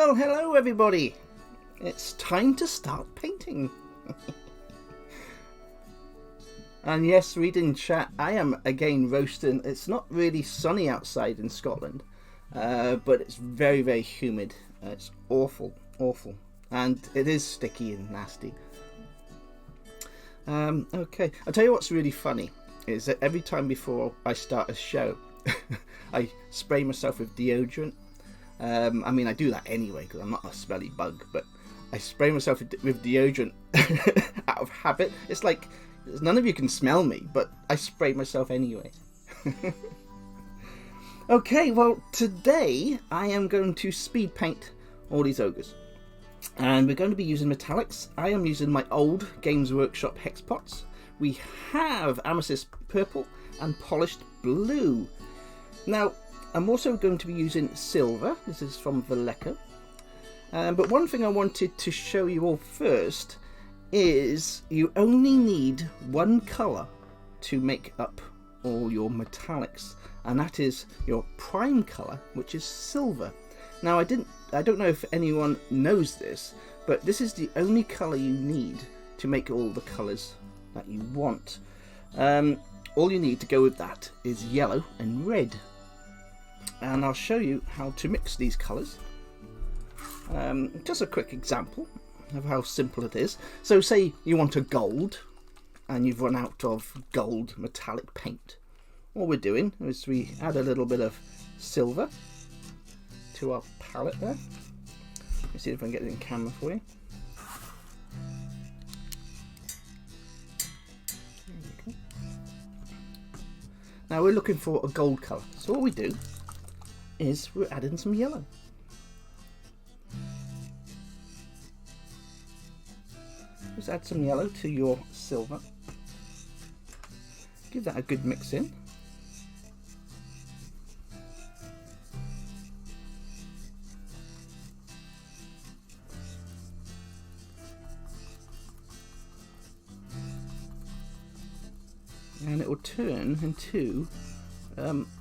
Well, hello everybody. It's time to start painting. And yes, reading chat, I am again roasting. It's not really sunny outside in Scotland, but it's very, very humid. It's awful, awful. And it is sticky and nasty. Okay, I'll tell you what's really funny is that every time before I start a show, I spray myself with deodorant. I mean, I do that anyway because I'm not a smelly bug, but I spray myself with deodorant out of habit. It's like none of you can smell me, but I spray myself anyway. Okay, well, today I am going to speed paint all these ogres. And we're going to be using metallics. I am using my old Games Workshop hex pots. We have amethyst purple and polished blue. Now, I'm also going to be using silver. This is from Vallejo. But one thing I wanted to show you all first is you only need one colour to make up all your metallics, and that is your prime colour, which is silver. Now, I don't know if anyone knows this, but this is the only colour you need to make all the colours that you want. All you need to go with that is yellow and red. And I'll show you how to mix these colours. Just a quick example of how simple it is. So say you want a gold and you've run out of gold metallic paint. All we're doing is we add a little bit of silver to our palette there. Let me see if I can get it in camera for you. There we go. Now we're looking for a gold colour. So what we do is we're adding some yellow. Just add some yellow to your silver. Give that a good mix in. And it will turn into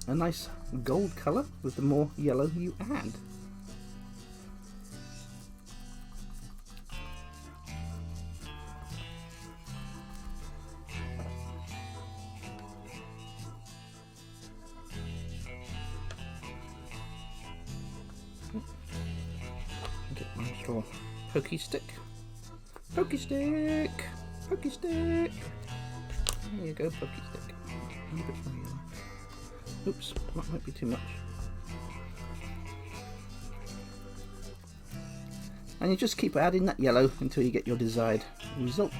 a nice gold colour with the more yellow you add. Get my little pokey stick. Pokey stick! Pokey stick! There you go, pokey stick. A little bit more yellow. Oops, that might be too much. And you just keep adding that yellow until you get your desired result.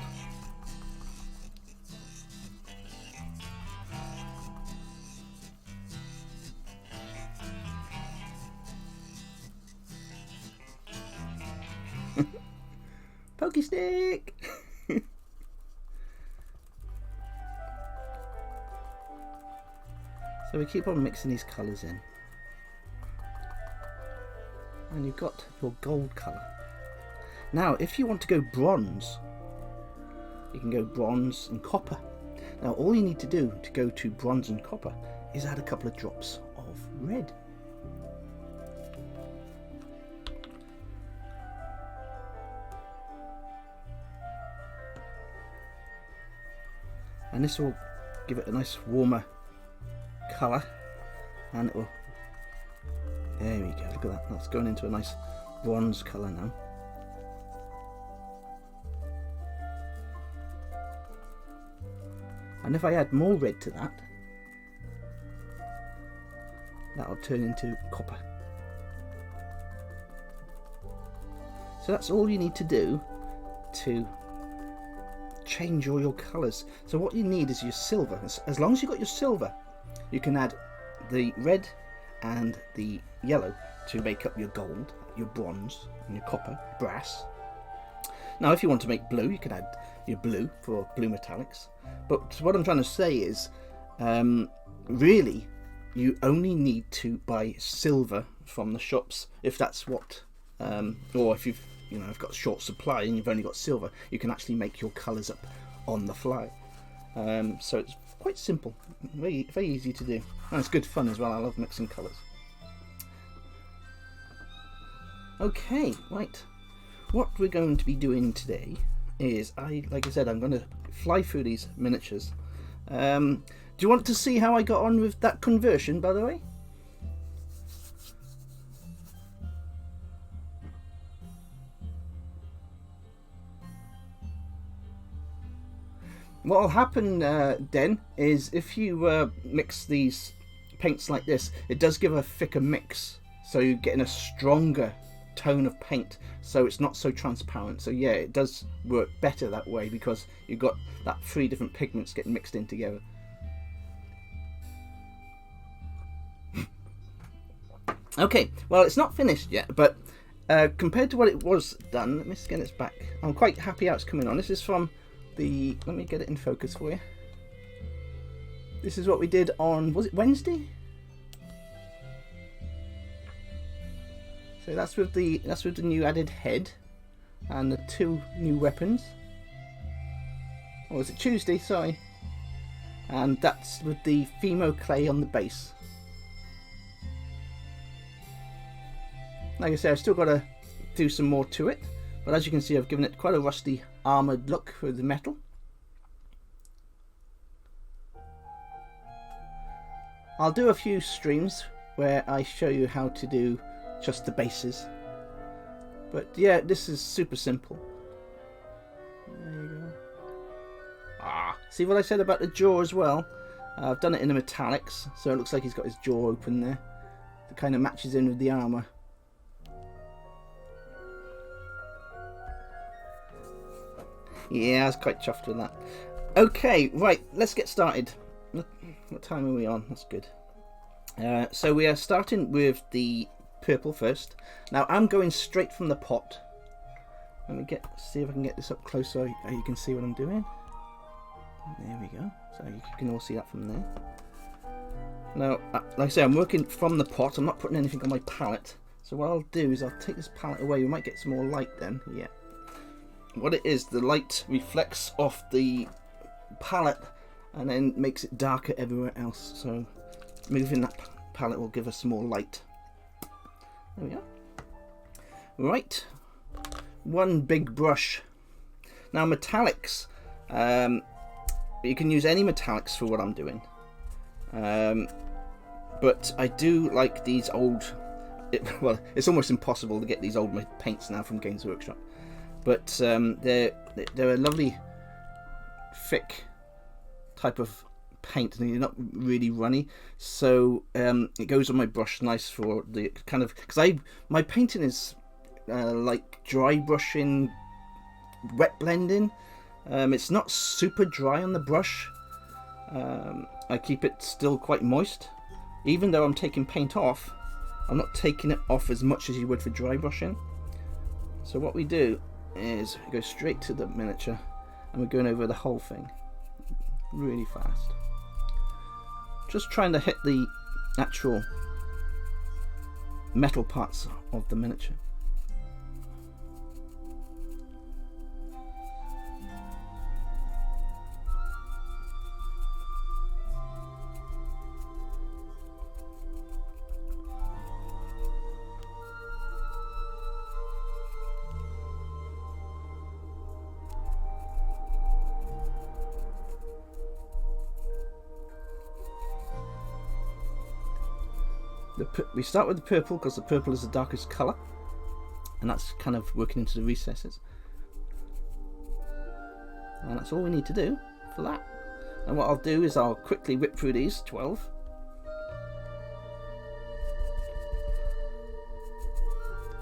Pokey stick! So we keep on mixing these colours in. And you've got your gold colour. Now, if you want to go bronze, you can go bronze and copper. Now, all you need to do to go to bronze and copper is add a couple of drops of red. And this will give it a nice warmer colour, and it will, there we go, look at that, that's going into a nice bronze colour now. And if I add more red to that, that'll turn into copper. So that's all you need to do to change all your colours. So what you need is your silver. As long as you've got your silver, you can add the red and the yellow to make up your gold, your bronze, and your copper, brass. Now, if you want to make blue, you can add your blue for blue metallics. But what I'm trying to say is, really, you only need to buy silver from the shops if that's what, or if you've got a short supply and you've only got silver, you can actually make your colours up on the fly. So it's quite simple, very, very easy to do, and it's good fun as well. I love mixing colours. Okay, right. What we're going to be doing today is, like I said, I'm going to fly through these miniatures. Do you want to see how I got on with that conversion, by the way? What will happen then is if you mix these paints like this, it does give a thicker mix, so you're getting a stronger tone of paint, so it's not so transparent. So yeah, it does work better that way because you've got that 3 different pigments getting mixed in together. Okay, well, it's not finished yet, but compared to what it was done, let me scan this back. I'm quite happy how it's coming on. This is from the, let me get it in focus for you. This is what we did on, was it Wednesday? So that's with the new added head and the 2 new weapons. Or was it Tuesday? Sorry. And that's with the Fimo clay on the base. Like I said, I've still got to do some more to it, but as you can see, I've given it quite a rusty armoured look with the metal. I'll do a few streams where I show you how to do just the bases, but yeah, this is super simple. There you go. See what I said about the jaw as well? I've done it in the metallics, so it looks like he's got his jaw open there. It kind of matches in with the armour. Yeah, I was quite chuffed with that. Okay, right, let's get started. What time are we on? That's good. So we are starting with the purple first. Now I'm going straight from the pot. Let me see if I can get this up close so you can see what I'm doing. There we go. So you can all see that from there. Now, like I say, I'm working from the pot. I'm not putting anything on my palette. So what I'll do is I'll take this palette away. We might get some more light then. Yeah. What it is, the light reflects off the palette and then makes it darker everywhere else. So moving that palette will give us some more light. There we go. Right, 1 big brush. Now metallics, you can use any metallics for what I'm doing, but I do like these old, well, it's almost impossible to get these old paints now from Games Workshop, but they're a lovely thick type of paint and they're not really runny, so it goes on my brush nice for the kind of, because my painting is like dry brushing, wet blending. It's not super dry on the brush. I keep it still quite moist, even though I'm taking paint off. I'm not taking it off as much as you would for dry brushing. So what we do is we go straight to the miniature and we're going over the whole thing really fast, just trying to hit the actual metal parts of the miniature. We start with the purple because the purple is the darkest colour, and that's kind of working into the recesses, and that's all we need to do for that. And what I'll do is I'll quickly whip through these 12,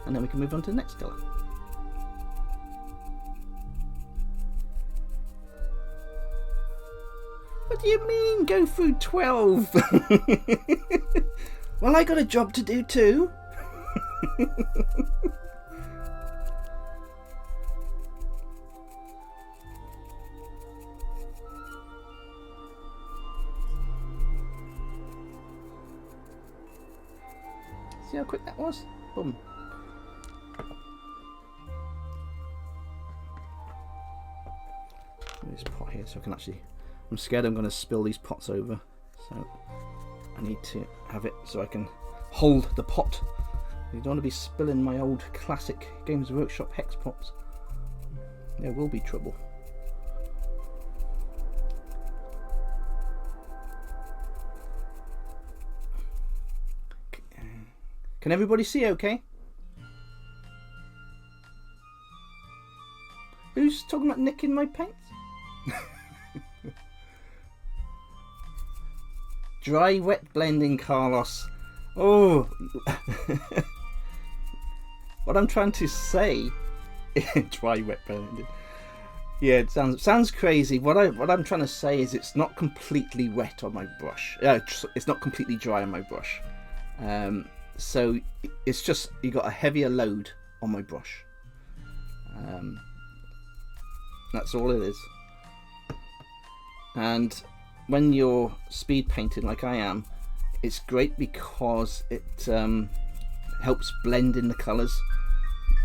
and then we can move on to the next colour. What do you mean go through 12? Well, I got a job to do too. See how quick that was? Boom. This pot here so I can actually, I'm scared I'm going to spill these pots over, so I need to have it so I can hold the pot You don't want to be spilling my old classic Games Workshop hex pots. There will be trouble. Can everybody see okay? Who's talking about nicking my paints? Dry wet blending, Carlos. Oh, what I'm trying to say, dry wet blending. Yeah, it sounds crazy. What I'm trying to say is it's not completely wet on my brush. It's not completely dry on my brush. So it's just you got a heavier load on my brush. That's all it is. And when you're speed painting like I am, it's great because it helps blend in the colours.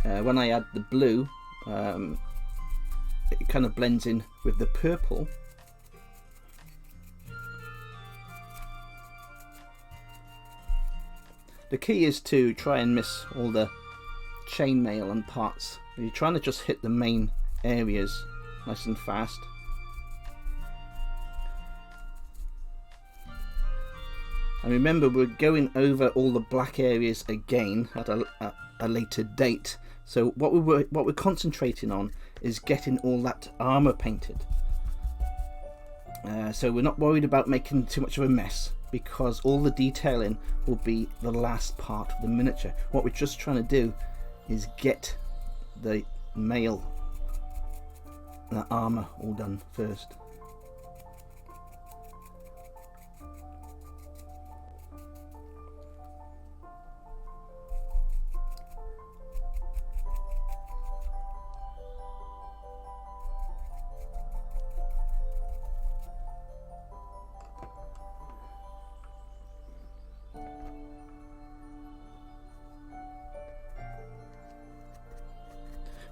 When I add the blue, it kind of blends in with the purple. The key is to try and miss all the chainmail and parts. You're trying to just hit the main areas nice and fast. And remember, we're going over all the black areas again at a later date. So what we're concentrating on is getting all that armor painted. So we're not worried about making too much of a mess, because all the detailing will be the last part of the miniature. What we're just trying to do is get the mail and the armor all done first.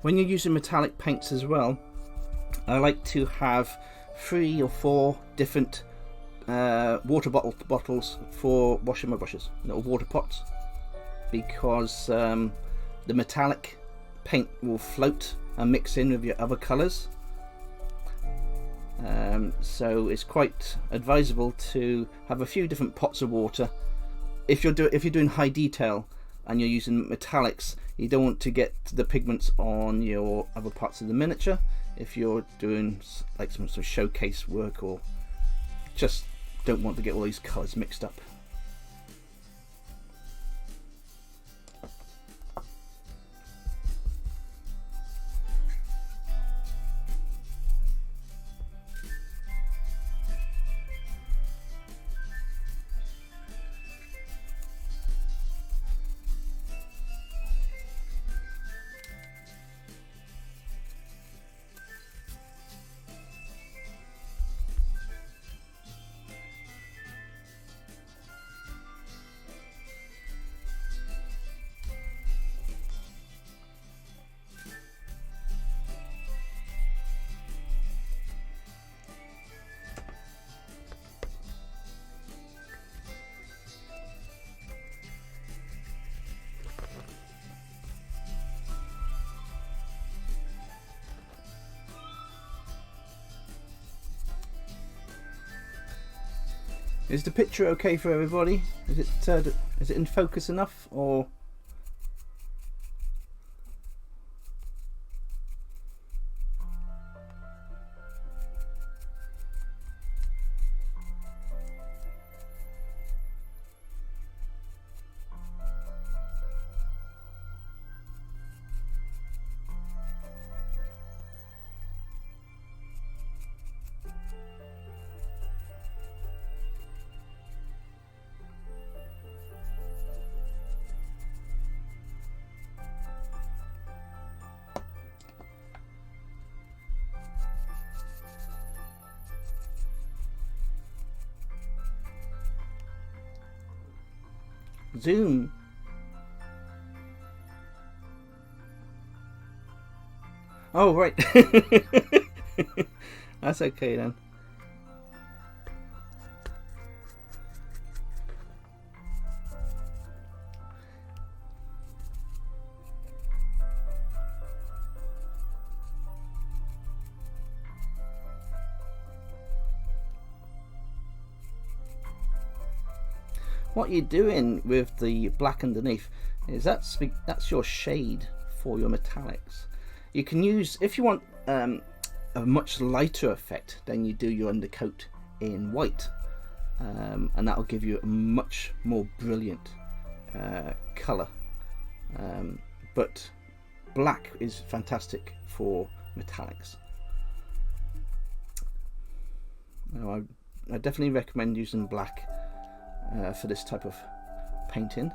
When you're using metallic paints as well, I like to have 3 or 4 different water bottles for washing my brushes, little water pots, because the metallic paint will float and mix in with your other colours. So it's quite advisable to have a few different pots of water. If you're doing high detail and you're using metallics, you don't want to get the pigments on your other parts of the miniature. If you're doing like some sort of showcase work, or just don't want to get all these colours mixed up. Is the picture okay for everybody? Is it in focus enough, or? Zoom. Oh, right. That's okay then. what you're doing with the black underneath is that's your shade for your metallics. You can use, if you want a much lighter effect, then you do your undercoat in white, and that will give you a much more brilliant colour. But black is fantastic for metallics. Now, I definitely recommend using black for this type of painting.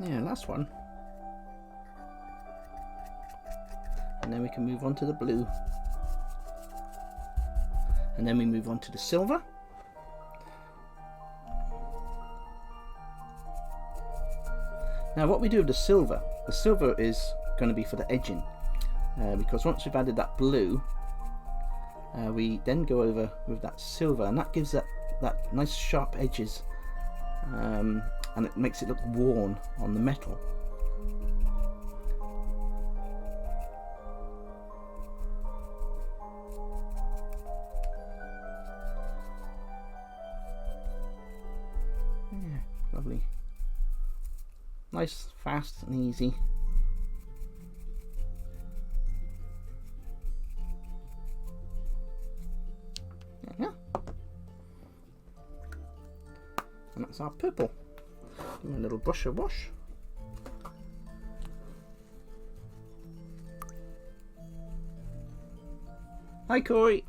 Yeah, last one. And then we can move on to the blue. And then we move on to the silver. Now what we do with the silver is going to be for the edging. Because once we've added that blue, we then go over with that silver, and that gives that nice sharp edges. And it makes it look worn on the metal. Yeah, lovely. Nice, fast and easy. Yeah. And that's our purple. Give me a little brush of wash. Hi, Corey.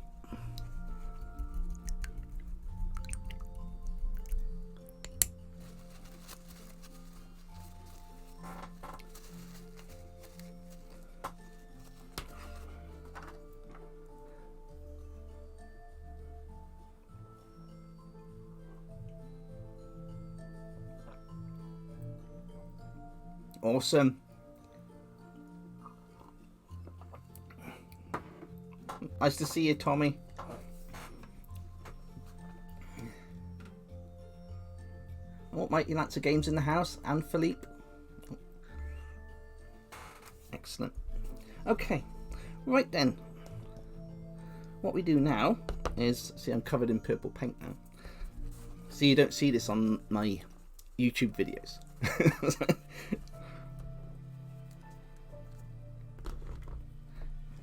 Awesome. Nice to see you, Tommy. What mighty Lancer Games in the house, and Philippe. Excellent. Okay, right then. What we do now is, see, I'm covered in purple paint now. So you don't see this on my YouTube videos.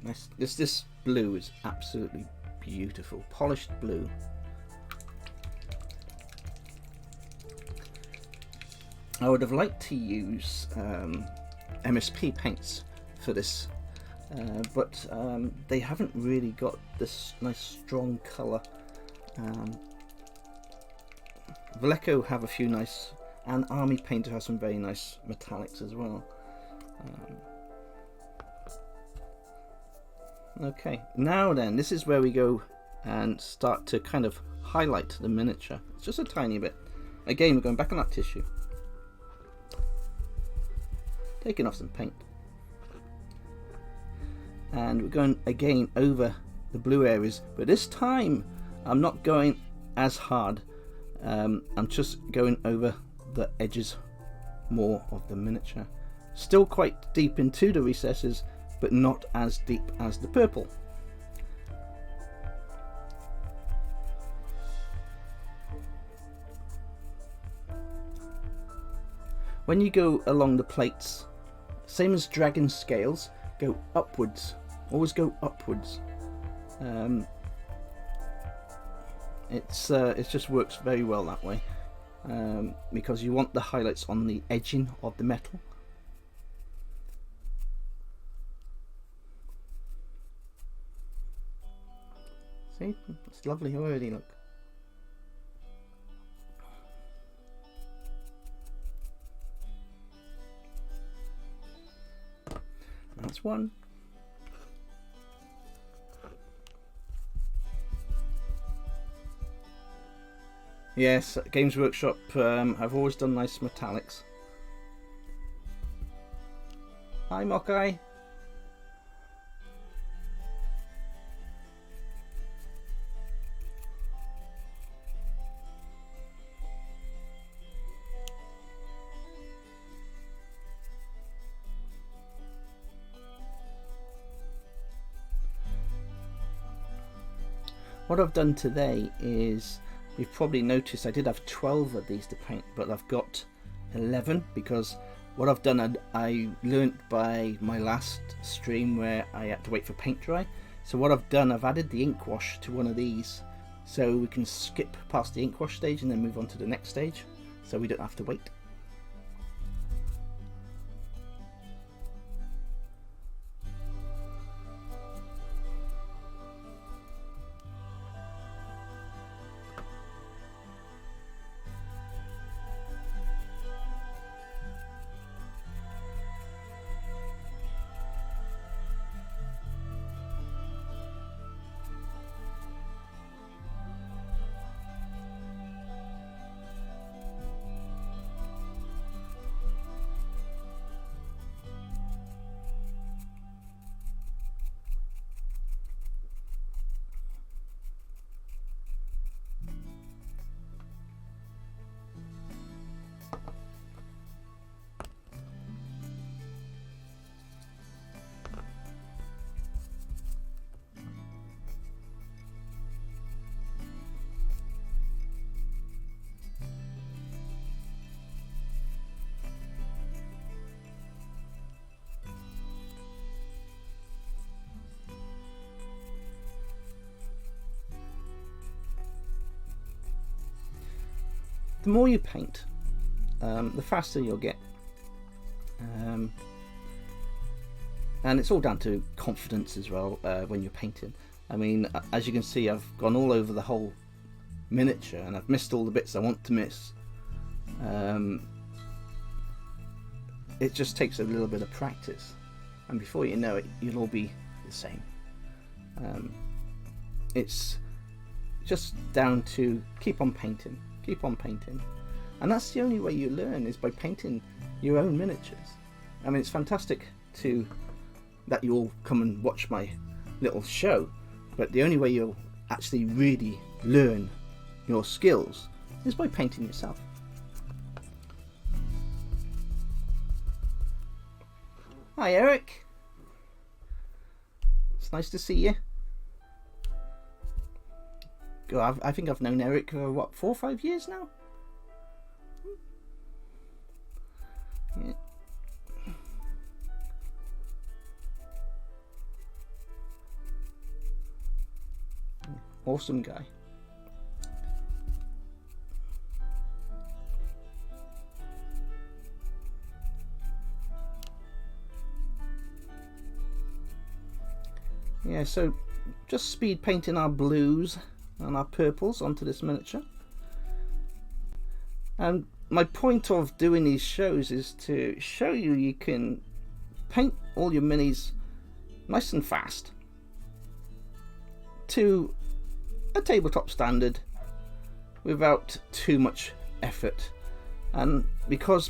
Nice. This blue is absolutely beautiful, polished blue. I would have liked to use MSP paints for this, but they haven't really got this nice strong colour. Veleco have a few nice, and Army Painter has some very nice metallics as well. Okay, now then, this is where we go and start to kind of highlight the miniature. It's just a tiny bit. Again, we're going back on that tissue. Taking off some paint. And we're going again over the blue areas, but this time I'm not going as hard. I'm just going over the edges more of the miniature. Still quite deep into the recesses, but not as deep as the purple. When you go along the plates, same as dragon scales, go upwards. Always go upwards. It just works very well that way, because you want the highlights on the edging of the metal. See, it's lovely already, look. That's one. Yes, Games Workshop, I've always done nice metallics. Hi, Mokai. What I've done today is, you've probably noticed I did have 12 of these to paint, but I've got 11 because what I've done, I learnt by my last stream where I had to wait for paint dry. So what I've done, I've added the ink wash to one of these so we can skip past the ink wash stage and then move on to the next stage, so we don't have to wait. The more you paint, the faster you'll get, and it's all down to confidence as well when you're painting. I mean, as you can see, I've gone all over the whole miniature and I've missed all the bits I want to miss. It just takes a little bit of practice, and before you know it, you'll all be the same. It's just down to keep on painting. Keep on painting, and that's the only way you learn, is by painting your own miniatures. I mean, it's fantastic that you all come and watch my little show, but the only way you'll actually really learn your skills is by painting yourself. Hi Eric, it's nice to see you. God, I think I've known Eric for what, 4 or 5 years now? Yeah. Awesome guy. Yeah, so just speed painting our blues and our purples onto this miniature. And my point of doing these shows is to show you you can paint all your minis nice and fast to a tabletop standard without too much effort. And because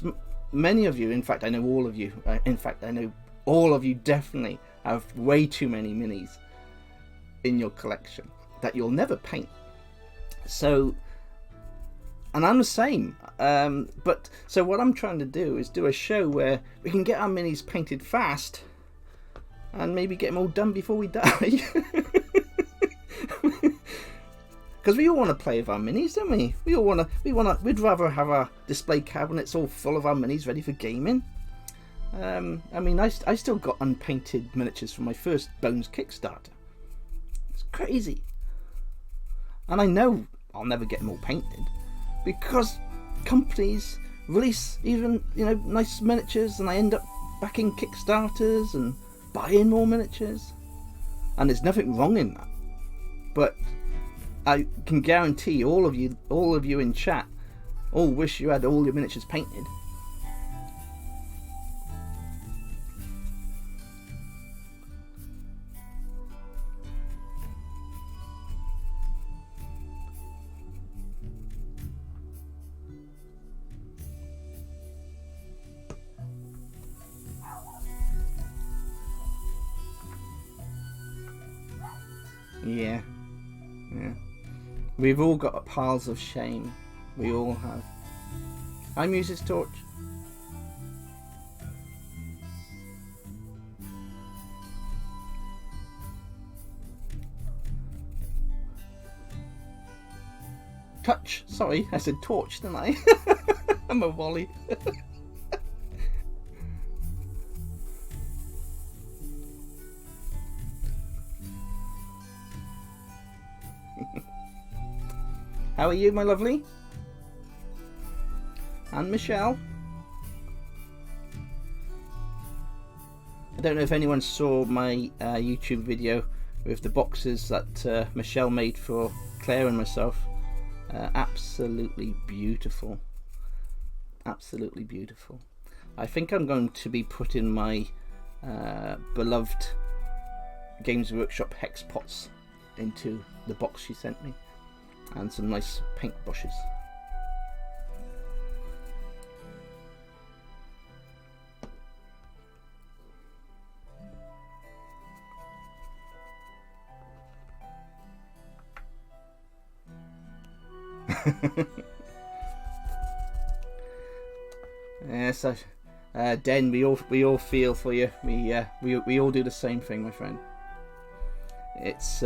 many of you, in fact I know all of you, definitely have way too many minis in your collection that you'll never paint. So, and I'm the same, but so what I'm trying to do is do a show where we can get our minis painted fast and maybe get them all done before we die. Because we all want to play with our minis, don't we? We'd rather have our display cabinets all full of our minis ready for gaming. I mean, I still got unpainted miniatures from my first Bones Kickstarter. It's crazy. And I know I'll never get them all painted because companies release even, nice miniatures, and I end up backing Kickstarters and buying more miniatures. And there's nothing wrong in that. But I can guarantee all of you in chat all wish you had all your miniatures painted. Yeah. Yeah. We've all got piles of shame. We all have. I use this torch. Touch. Sorry, I said torch, didn't I? I'm a Wally. How are you, my lovely? And Michelle? I don't know if anyone saw my YouTube video with the boxes that Michelle made for Claire and myself. Absolutely beautiful. Absolutely beautiful. I think I'm going to be putting my beloved Games Workshop hex pots into the box she sent me, and some nice paint brushes. Yes, Den, we all feel for you. We all do the same thing, my friend. It's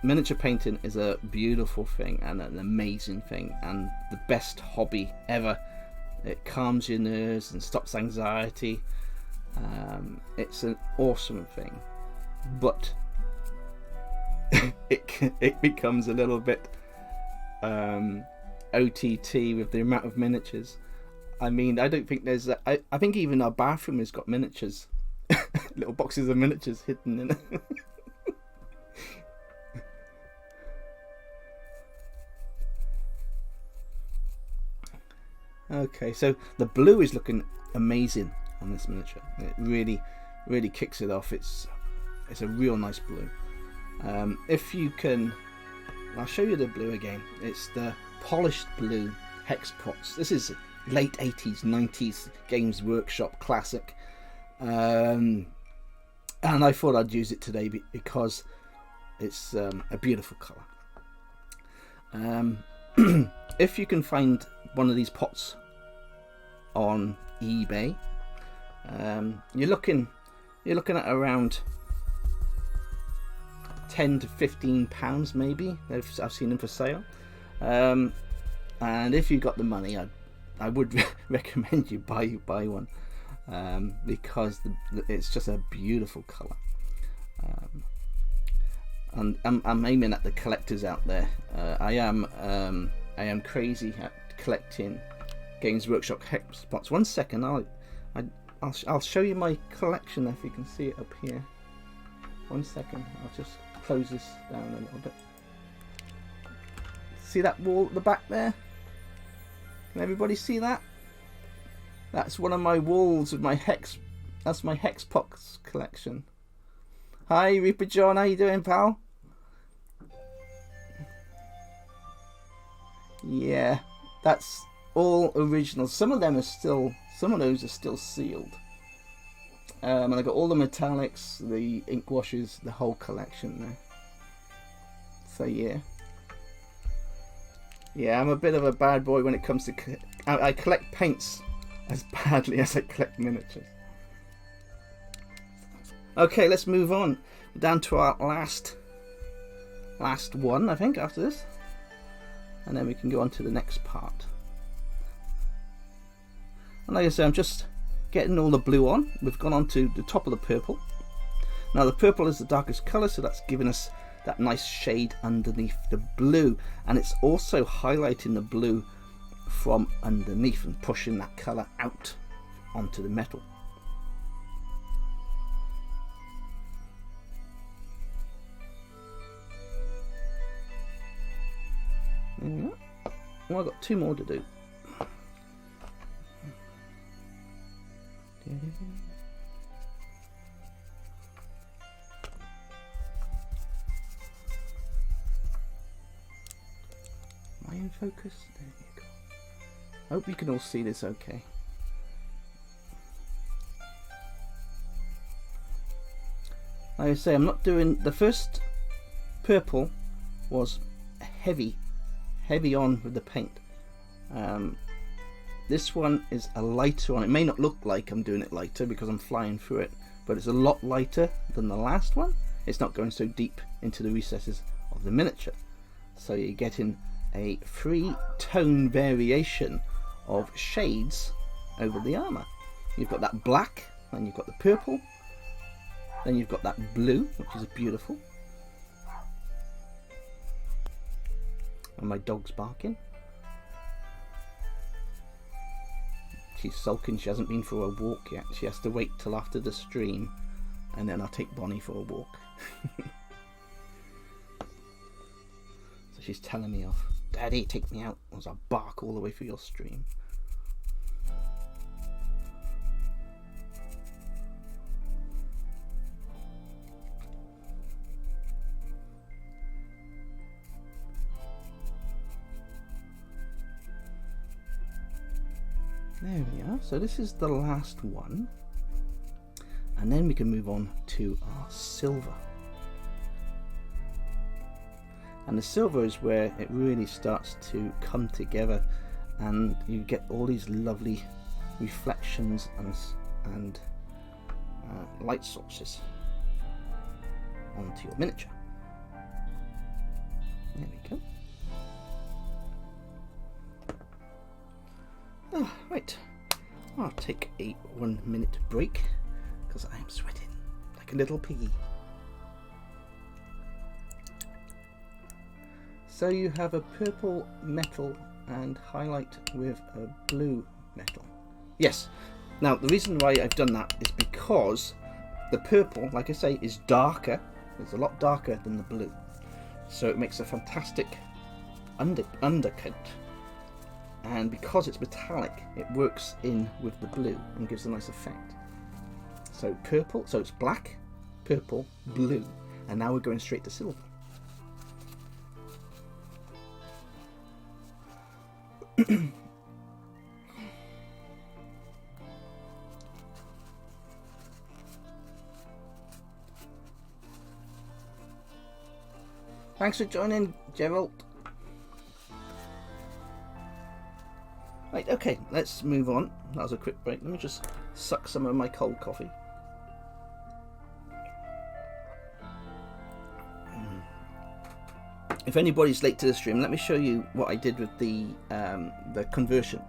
miniature painting is a beautiful thing and an amazing thing and the best hobby ever. It calms your nerves and stops anxiety. It's an awesome thing, but it becomes a little bit OTT with the amount of miniatures. I mean, I don't think there's I think even our bathroom has got miniatures. Little boxes of miniatures hidden in it. Okay, so the blue is looking amazing on this miniature. It really kicks it off. It's a real nice blue. If you can, I'll show you the blue again. It's the polished blue hex pots. This is late 80s, 90s Games Workshop classic. And I thought I'd use it today because it's a beautiful colour. If you can find one of these pots on eBay, you're looking at around £10 to £15 maybe. I've seen them for sale. And if you've got the money, I would recommend you buy one, because it's just a beautiful colour. And I'm aiming at the collectors out there. I am crazy at collecting Games Workshop hex pots. 1 second, I'll show you my collection if you can see it up here. 1 second, I'll just close this down a little bit. See that wall at the back there? Can everybody see that? That's one of my walls with my hex. That's my hex pots collection. Hi Reaper John, how you doing, pal? Yeah, that's all original. Some of those are still sealed. And I got all the metallics, the ink washes, the whole collection there. So yeah, I'm a bit of a bad boy when it comes to. I collect paints as badly as I collect miniatures. Okay, let's move on. We're down to our last one, I think, after this, and then we can go on to the next part. And like I said, I'm just getting all the blue on. We've gone on to the top of the purple. Now the purple is the darkest colour, so that's giving us that nice shade underneath the blue, and it's also highlighting the blue from underneath and pushing that colour out onto the metal. Well, I've got 2 more to do. Am I in focus? There you go. I hope you can all see this okay. I say I'm not doing the first purple was heavy on with the paint. This one is a lighter one. It may not look like I'm doing it lighter because I'm flying through it, but it's a lot lighter than the last one. It's not going so deep into the recesses of the miniature, so you're getting a 3-tone variation of shades over the armour. You've got that black, and you've got the purple, then you've got that blue, which is beautiful. And my dog's barking. She's sulking, she hasn't been for a walk yet. She has to wait till after the stream, and then I'll take Bonnie for a walk. So she's telling me off. Daddy, take me out, or I'll bark all the way through your stream. There we are. So this is the last one, and then we can move on to our silver. And the silver is where it really starts to come together, and you get all these lovely reflections and light sources onto your miniature. There we go. Oh, right, I'll take a 1-minute break because I am sweating like a little piggy. So you have a purple metal and highlight with a blue metal. Yes, now the reason why I've done that is because the purple, like I say, is darker. It's a lot darker than the blue, so it makes a fantastic undercoat. And because it's metallic, it works in with the blue and gives a nice effect. So purple, so it's black, purple, blue, and now we're going straight to silver. Thanks for joining, Gerald. Right, okay, let's move on. That was a quick break. Let me just suck some of my cold coffee. If anybody's late to the stream, let me show you what I did with the conversion.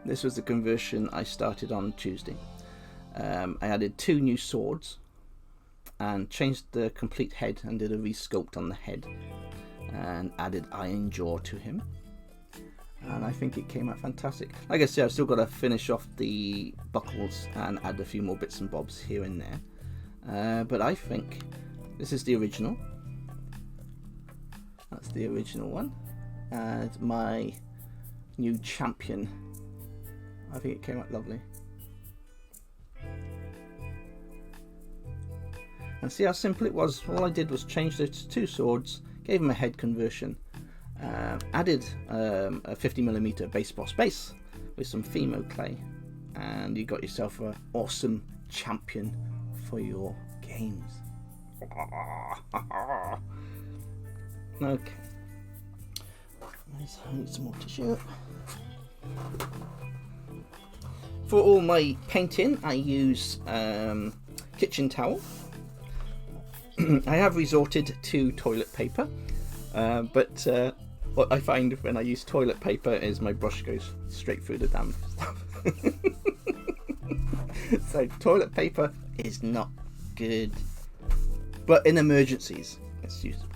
This was the conversion I started on Tuesday. I added 2 new swords and changed the complete head and did a resculpt on the head and added iron jaw to him. And I think it came out fantastic. Like I said, I've still got to finish off the buckles and add a few more bits and bobs here and there. But I think this is the original. That's the original one. And my new champion. I think it came out lovely. And see how simple it was. All I did was change those 2 swords, gave them a head conversion. Added a 50mm base boss base with some Fimo clay, and you got yourself an awesome champion for your games. Okay, I need some more tissue. For all my painting, I use kitchen towel. I have resorted to toilet paper, but what I find when I use toilet paper is my brush goes straight through the damn stuff. So toilet paper is not good, but in emergencies it's usable.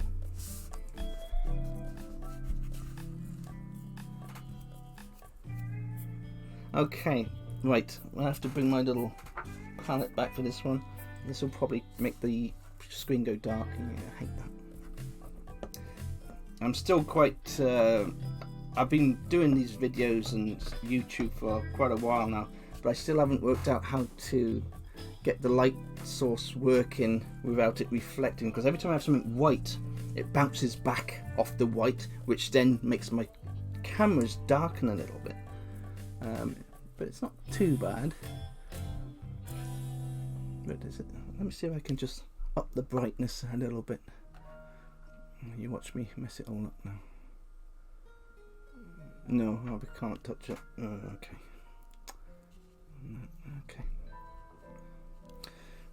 Okay, right, I have to bring my little palette back for this one. This will probably make the screen go dark, and I hate that. I'm still quite I've been doing these videos and YouTube for quite a while now, but I still haven't worked out how to get the light source working without it reflecting, because every time I have something white it bounces back off the white, which then makes my cameras darken a little bit, but it's not too bad. But is it? Let me see if I can just up the brightness a little bit. You watch me mess it all up now. No, we can't touch it. Okay. Okay.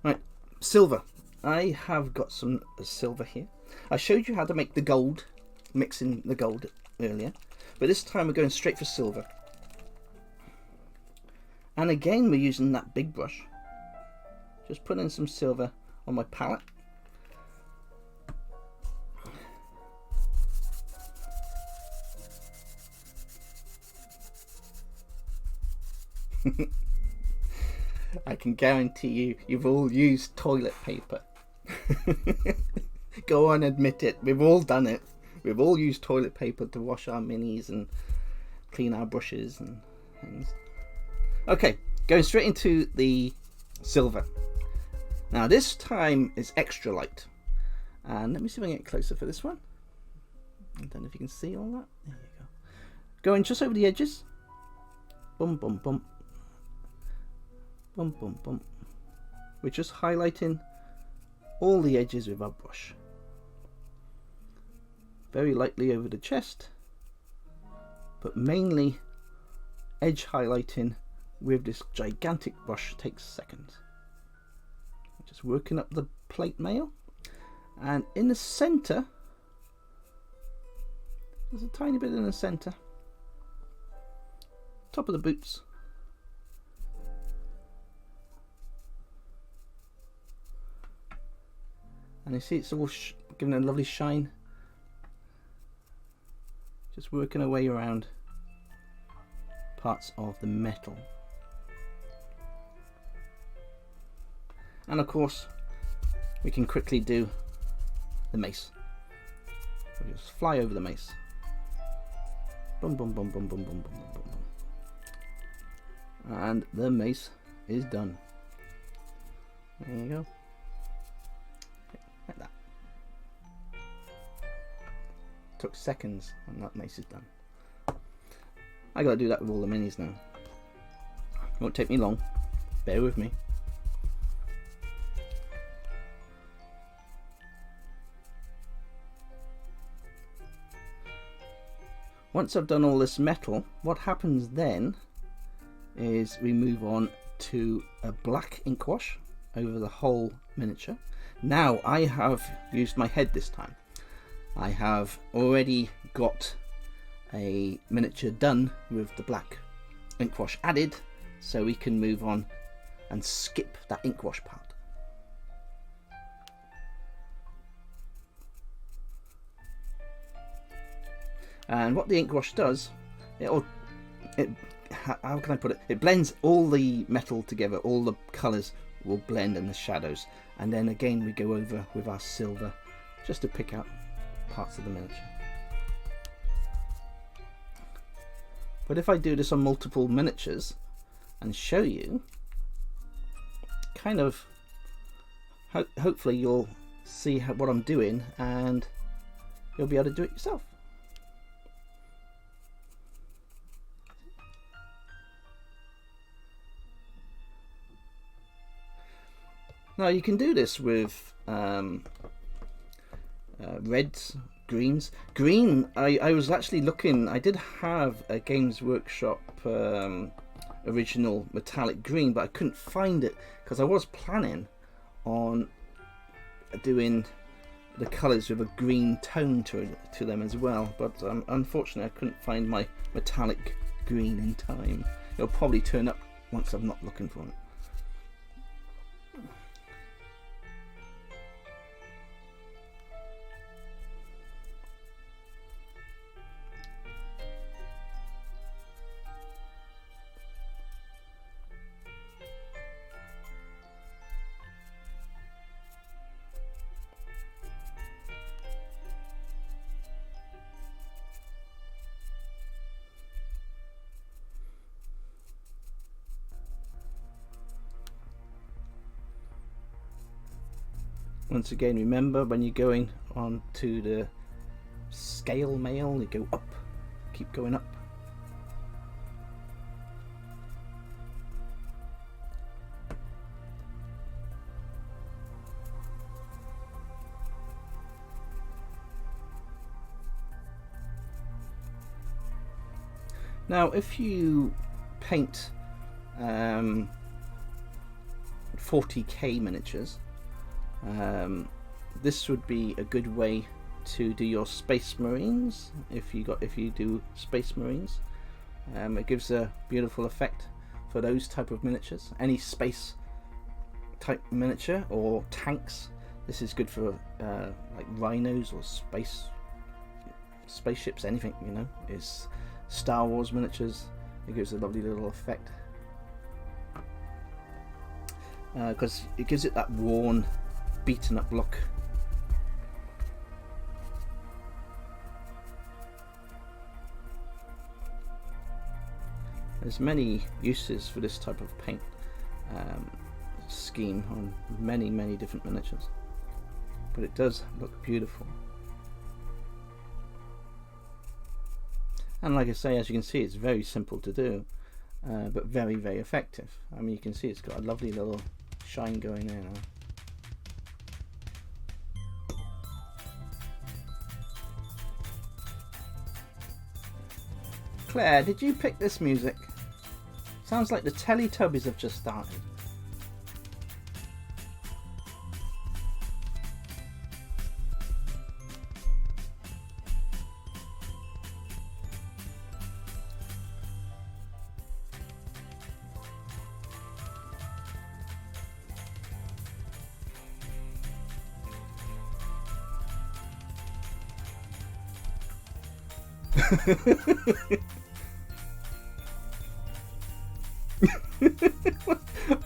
Right, silver. I have got some silver here. I showed you how to make the gold, mixing the gold earlier, but this time we're going straight for silver. And again, we're using that big brush. Just putting some silver on my palette. I can guarantee you've all used toilet paper. Go on, admit it. We've all done it. We've all used toilet paper to wash our minis and clean our brushes and things. Okay, going straight into the silver. Now this time is extra light. And let me see if I can get closer for this one. I don't know if you can see all that. There you go. Going just over the edges. Bum, bum, bum. Bum, bum, bum. We're just highlighting all the edges with our brush. Very lightly over the chest, but mainly edge highlighting with this gigantic brush takes seconds. Just working up the plate mail, and in the center, there's a tiny bit in the center, top of the boots. And you see it's all giving a lovely shine. Just working our way around parts of the metal. And of course, we can quickly do the mace. We'll just fly over the mace. Boom, boom, boom, boom, boom, boom, boom, boom, boom. And the mace is done. There you go. Like that. Took seconds and that mace is done. I gotta do that with all the minis now. Won't take me long. Bear with me. Once I've done all this metal, what happens then is we move on to a black ink wash over the whole miniature. Now I have used my head this time. I have already got a miniature done with the black ink wash added, so we can move on and skip that ink wash part. And what the ink wash does, how can I put it? It blends all the metal together, all the colours will blend in the shadows. And then again we go over with our silver just to pick out parts of the miniature. But if I do this on multiple miniatures and show you, kind of, hopefully you'll see what I'm doing and you'll be able to do it yourself. Now you can do this with reds, greens. Green, I was actually looking, I did have a Games Workshop original metallic green, but I couldn't find it because I was planning on doing the colours with a green tone to them as well, but unfortunately I couldn't find my metallic green in time. It'll probably turn up once I'm not looking for it. Once again, remember when you're going on to the scale mail, you go up, keep going up. Now if you paint 40k miniatures, this would be a good way to do your Space Marines. If you do Space Marines, it gives a beautiful effect for those type of miniatures. Any space type miniature or tanks, this is good for like rhinos or spaceships, anything, you know, is Star Wars miniatures. It gives a lovely little effect because it gives it that worn, beaten up look. There's many uses for this type of paint scheme on many different miniatures, but it does look beautiful. And like I say, as you can see, it's very simple to do, but very effective. I mean, you can see it's got a lovely little shine going there now. Claire, did you pick this music? Sounds like the Teletubbies have just started.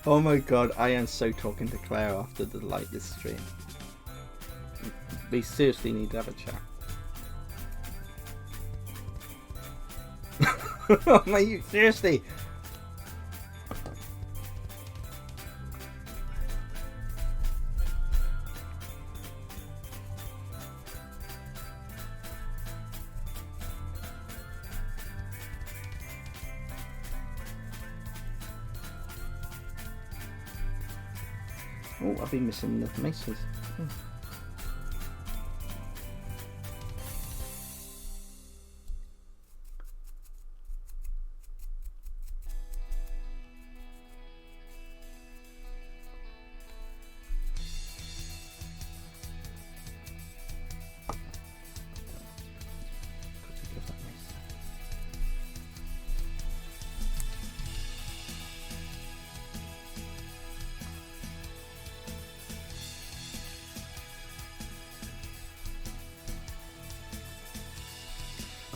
Oh my god, I am so talking to Claire after the this stream. We seriously need to have a chat. Oh my, seriously. Oh, I've been missing the maces. Oh.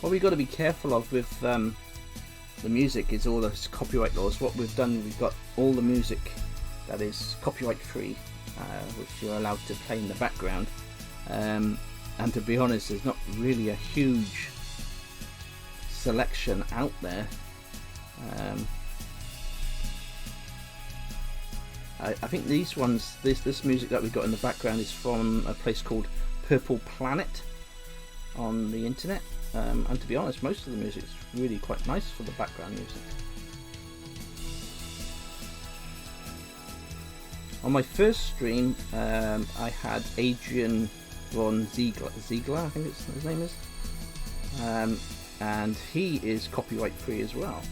What we've got to be careful of with the music is all those copyright laws. What we've done, we've got all the music that is copyright free, which you're allowed to play in the background. And to be honest, there's not really a huge selection out there. I think these ones, this music that we've got in the background is from a place called Purple Planet on the internet. And to be honest, most of the music is really quite nice for the background music. On my first stream, I had Adrian von Ziegler, I think his name is, and he is copyright free as well,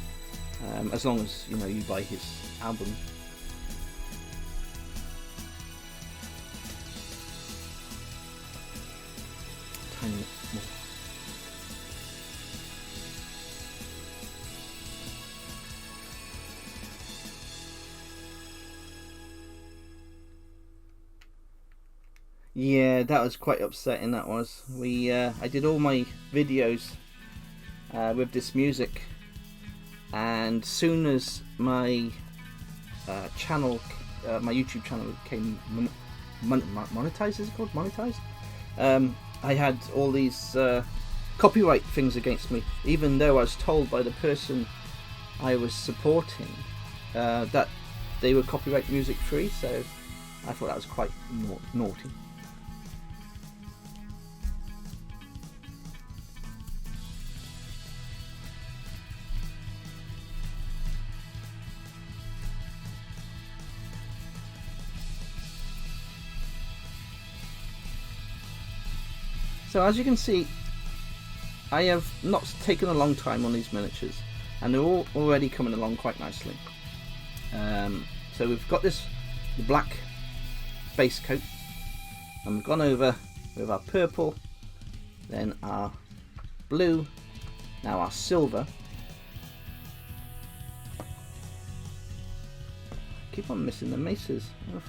as long as you buy his album. Tiny bit more. Yeah, that was quite upsetting. That was. I did all my videos with this music, and soon as my channel, my YouTube channel became monetized, is it called monetized? I had all these copyright things against me, even though I was told by the person I was supporting that they were copyright music free. So I thought that was quite naughty. So as you can see, I have not taken a long time on these miniatures. and they're all already coming along quite nicely. So we've got the black base coat, and we've gone over with our purple, then our blue, now our silver. Keep on missing the maces. Ugh.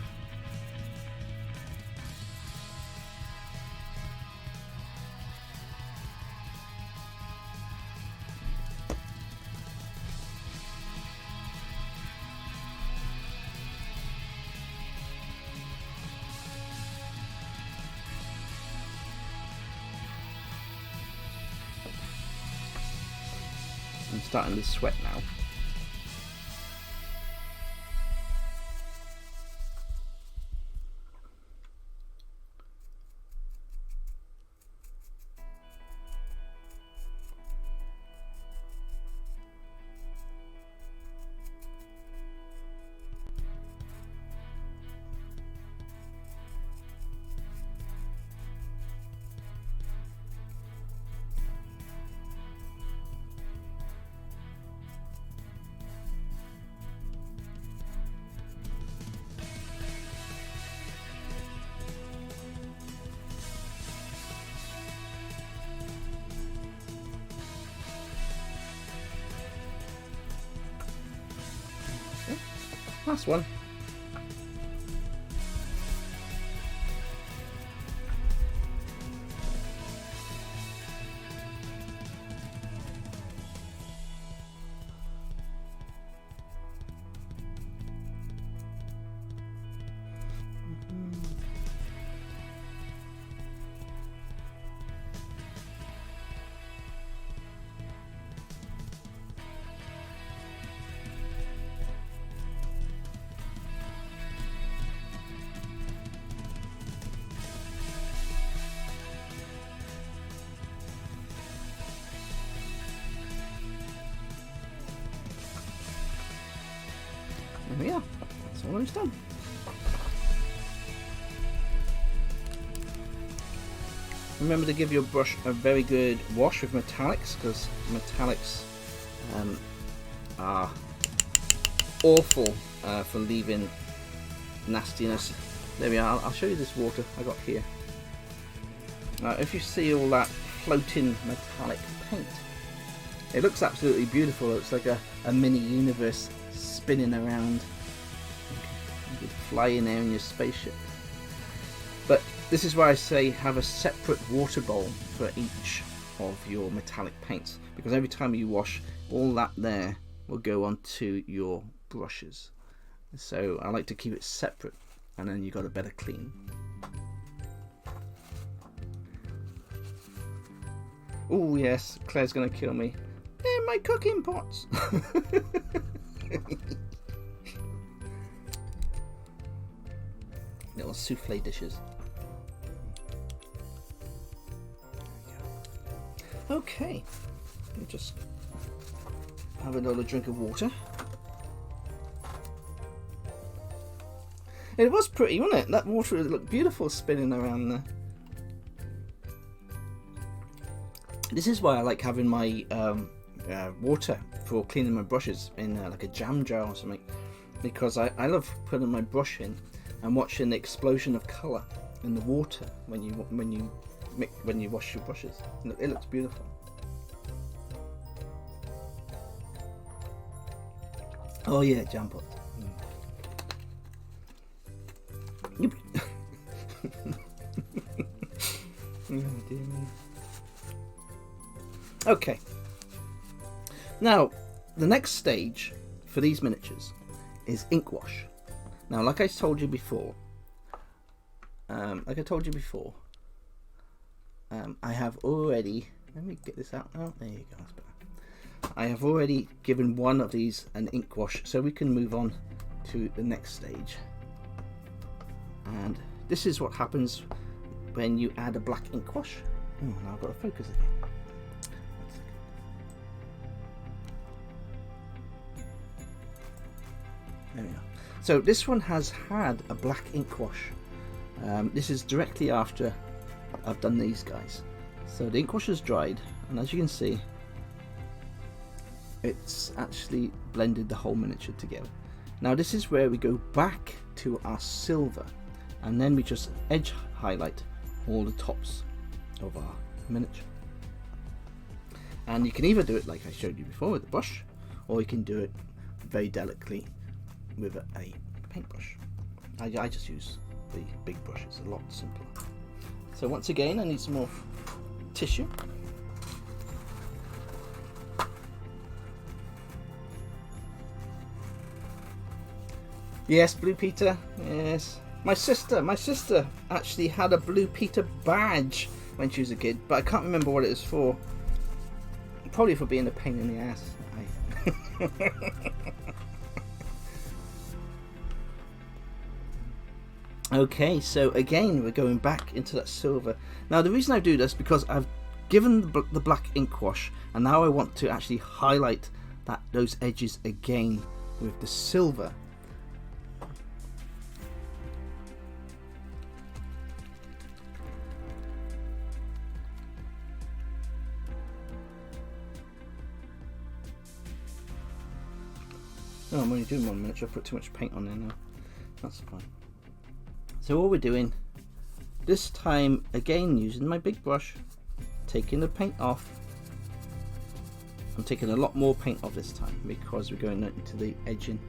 I'm starting to sweat now. Last one. There we are. That's all it's done. Remember to give your brush a very good wash with metallics, because metallics are awful for leaving nastiness. There we are. I'll show you this water I got here. If you see all that floating metallic paint, it looks absolutely beautiful. It's like a mini universe spinning around. You could fly in there in your spaceship. But this is why I say have a separate water bowl for each of your metallic paints, because every time you wash, all that there will go onto your brushes. So I like to keep it separate, and then you got a better clean. Oh yes, Claire's gonna kill me. They're my cooking pots. Little souffle dishes. Okay, let me just have another drink of water. It was pretty, wasn't it? That water looked beautiful spinning around there. This is why I like having my water for cleaning my brushes in like a jam jar or something, because I love putting my brush in and watching the explosion of colour in the water when you wash your brushes. It looks beautiful. Oh yeah, jam pots. Oh, dear me. Okay. Now, the next stage for these miniatures is ink wash. Now, like I told you before, I have already. Let me get this out now. There you go. That's better. I have already given one of these an ink wash, so we can move on to the next stage. And this is what happens when you add a black ink wash. Oh, now I've got to focus again. There we are. So this one has had a black ink wash. This is directly after I've done these guys. So the ink wash has dried, and as you can see, it's actually blended the whole miniature together. Now this is where we go back to our silver, and then we just edge highlight all the tops of our miniature. And you can either do it like I showed you before with the brush, or you can do it very delicately with a paintbrush. I just use the big brush, it's a lot simpler. So once again I need some more tissue. Yes, Blue Peter, yes. My sister actually had a Blue Peter badge when she was a kid, but I can't remember what it was for. Probably for being a pain in the ass. Okay, so again we're going back into that silver. Now the reason I do this is because I've given the black ink wash, and now I want to actually highlight those edges again with the silver. Oh, I'm only doing one miniature. I put too much paint on there now. That's fine. So all we're doing this time, again using my big brush, taking the paint off. I'm taking a lot more paint off this time because we're going into the edging,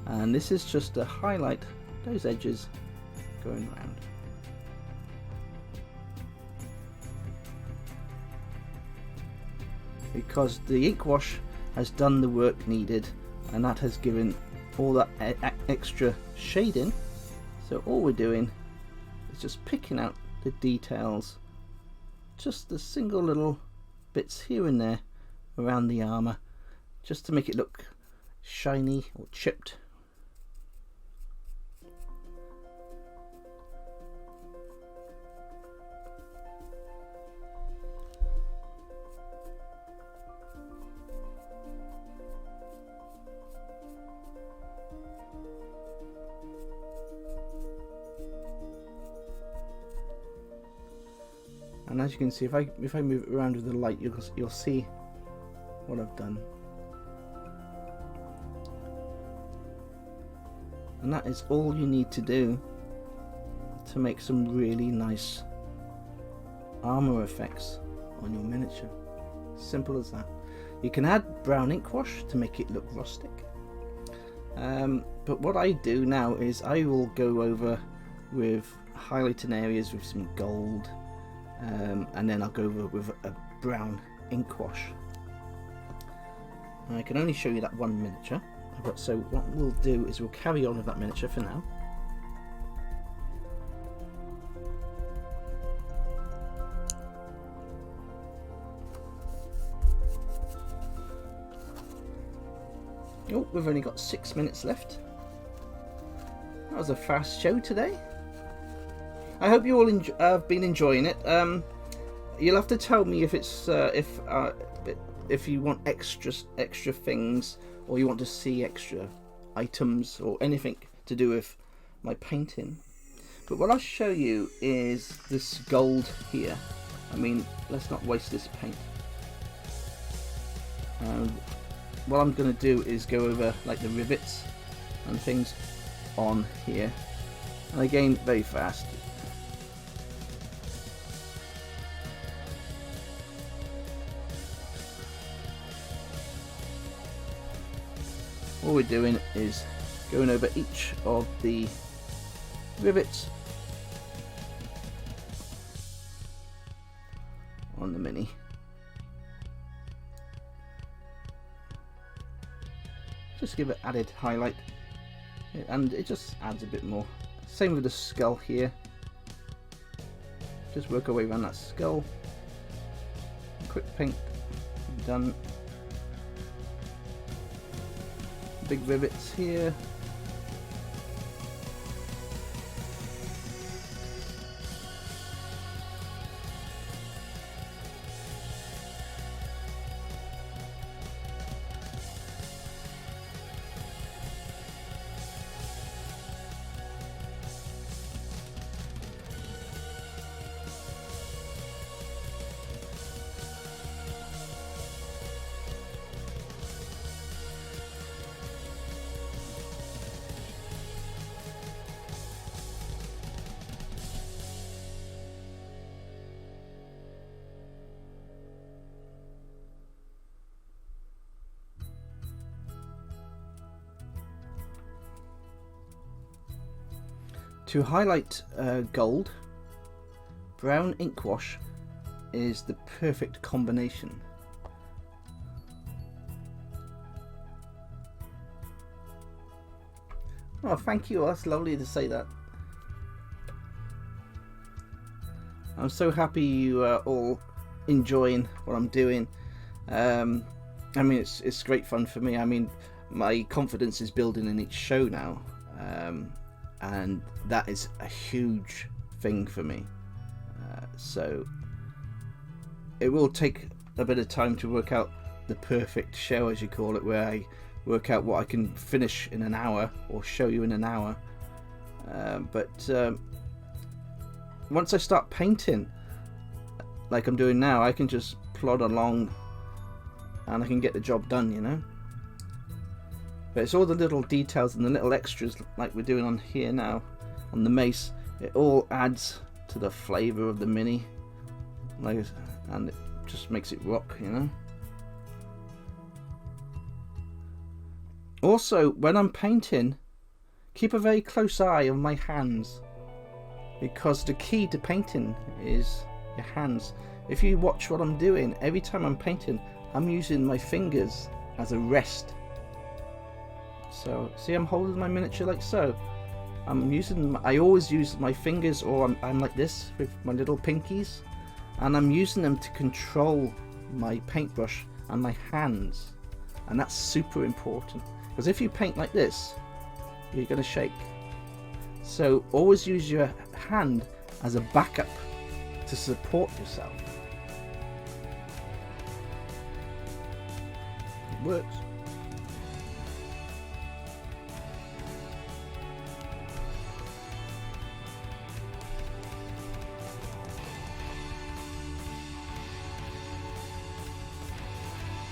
and this is just to highlight those edges going around. Because the ink wash has done the work needed, and that has given all that extra shading. So all we're doing is just picking out the details, just the single little bits here and there around the armor, just to make it look shiny or chipped. And as you can see, if I move it around with the light, you'll see what I've done. And that is all you need to do to make some really nice armor effects on your miniature. Simple as that. You can add brown ink wash to make it look rustic. But what I do now is I will go over with highlighting areas with some gold. And then I'll go over with a brown ink wash. I can only show you that one miniature, but so what we'll do is we'll carry on with that miniature for now. Oh, we've only got 6 minutes left. That was a fast show today. I hope you all have been enjoying it. You'll have to tell me if it's if you want extra things, or you want to see extra items or anything to do with my painting. But what I'll show you is this gold here. I mean, let's not waste this paint. What I'm going to do is go over like the rivets and things on here, and again very fast. All we're doing is going over each of the rivets on the mini. Just give it added highlight, and it just adds a bit more. Same with the skull here. Just work our way around that skull. Quick paint, done. Big rivets here. To highlight gold, brown ink wash is the perfect combination. Oh, thank you. That's lovely to say that. I'm so happy you are all enjoying what I'm doing. I mean, it's great fun for me. I mean, my confidence is building in each show now, and that is a huge thing for me. So it will take a bit of time to work out the perfect show, as you call it, where I work out what I can finish in an hour or show you in an hour. But once I start painting, like I'm doing now, I can just plod along and I can get the job done, you know. But it's all the little details and the little extras, like we're doing on here now, on the mace. It all adds to the flavour of the mini, like, and it just makes it rock, you know. Also, when I'm painting, keep a very close eye on my hands, because the key to painting is your hands. If you watch what I'm doing, every time I'm painting, I'm using my fingers as a rest. So, see, I'm holding my miniature like so. I always use my fingers, or I'm like this with my little pinkies, and I'm using them to control my paintbrush and my hands, and that's super important, because if you paint like this, you're going to shake. So always use your hand as a backup to support yourself. It works.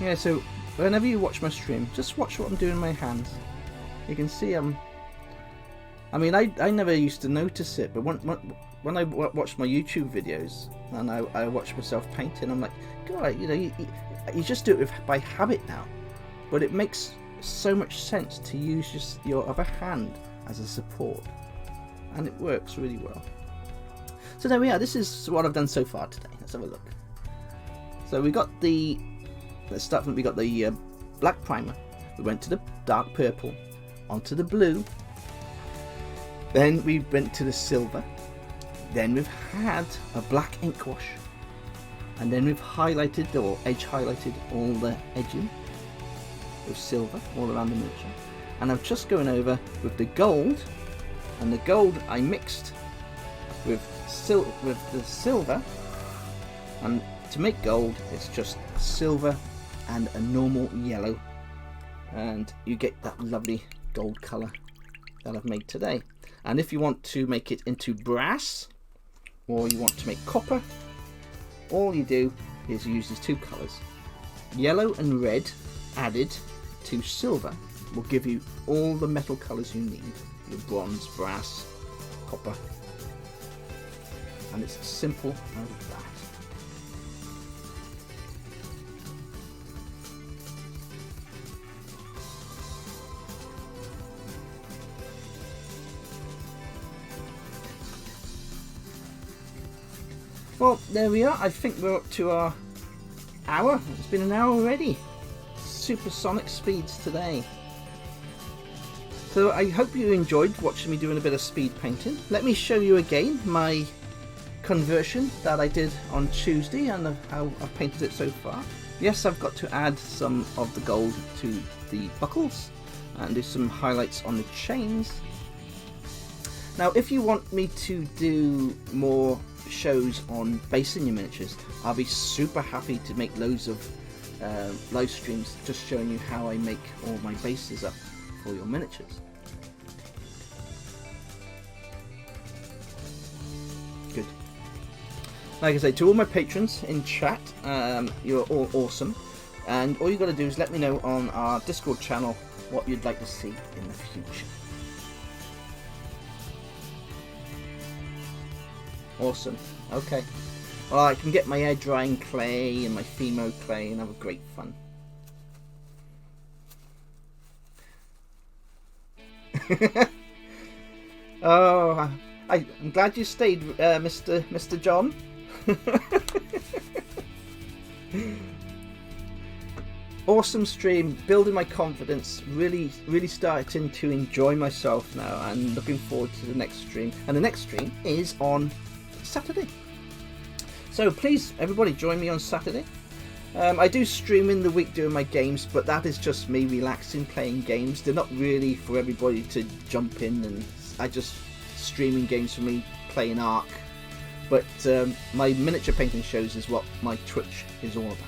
Yeah, so whenever you watch my stream, just watch what I'm doing with my hands. You can see I mean, I never used to notice it, but when I watched my YouTube videos and I watched myself painting, I'm like, God, you know, you just do it by habit now. But it makes so much sense to use your other hand as a support, and it works really well. So there we are. This is what I've done so far today. Let's have a look. So we got the, let's start from, we got the black primer. We went to the dark purple, onto the blue. Then we went to the silver. Then we've had a black ink wash. And then we've highlighted, or edge highlighted, all the edging with silver all around the miniature. And I'm just going over with the gold. And the gold I mixed with the silver. And to make gold, it's just silver and a normal yellow. And you get that lovely gold colour that I've made today. And if you want to make it into brass, or you want to make copper, all you do is use these two colours. Yellow and red added to silver will give you all the metal colours you need. Your bronze, brass, copper. And it's as simple as that. Well, there we are. I think we're up to our hour. It's been an hour already. Supersonic speeds today. So I hope you enjoyed watching me doing a bit of speed painting. Let me show you again my conversion that I did on Tuesday and how I've painted it so far. Yes, I've got to add some of the gold to the buckles and do some highlights on the chains. Now, if you want me to do more shows on basing your miniatures, I'll be super happy to make loads of live streams just showing you how I make all my bases up for your miniatures. Good. Like I say, to all my patrons in chat, you're all awesome, and all you got to do is let me know on our Discord channel what you'd like to see in the future. Awesome. Okay. Well, I can get my air drying clay and my Fimo clay and have a great fun. Oh, I'm glad you stayed, Mr. John. Awesome stream, building my confidence, really starting to enjoy myself now, and looking forward to the next stream. And the next stream is on Saturday, so please everybody join me on Saturday. I do stream in the week doing my games, but that is just me relaxing, playing games. They're not really for everybody to jump in, and I just streaming games for me, playing Ark. But my miniature painting shows is what my Twitch is all about.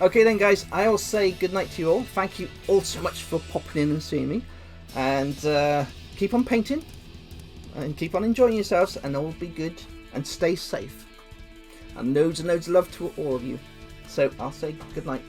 Okay then guys, I'll say goodnight to you all. Thank you all so much for popping in and seeing me. And keep on painting. And keep on enjoying yourselves. And all will be good. And stay safe. And loads of love to all of you. So I'll say goodnight.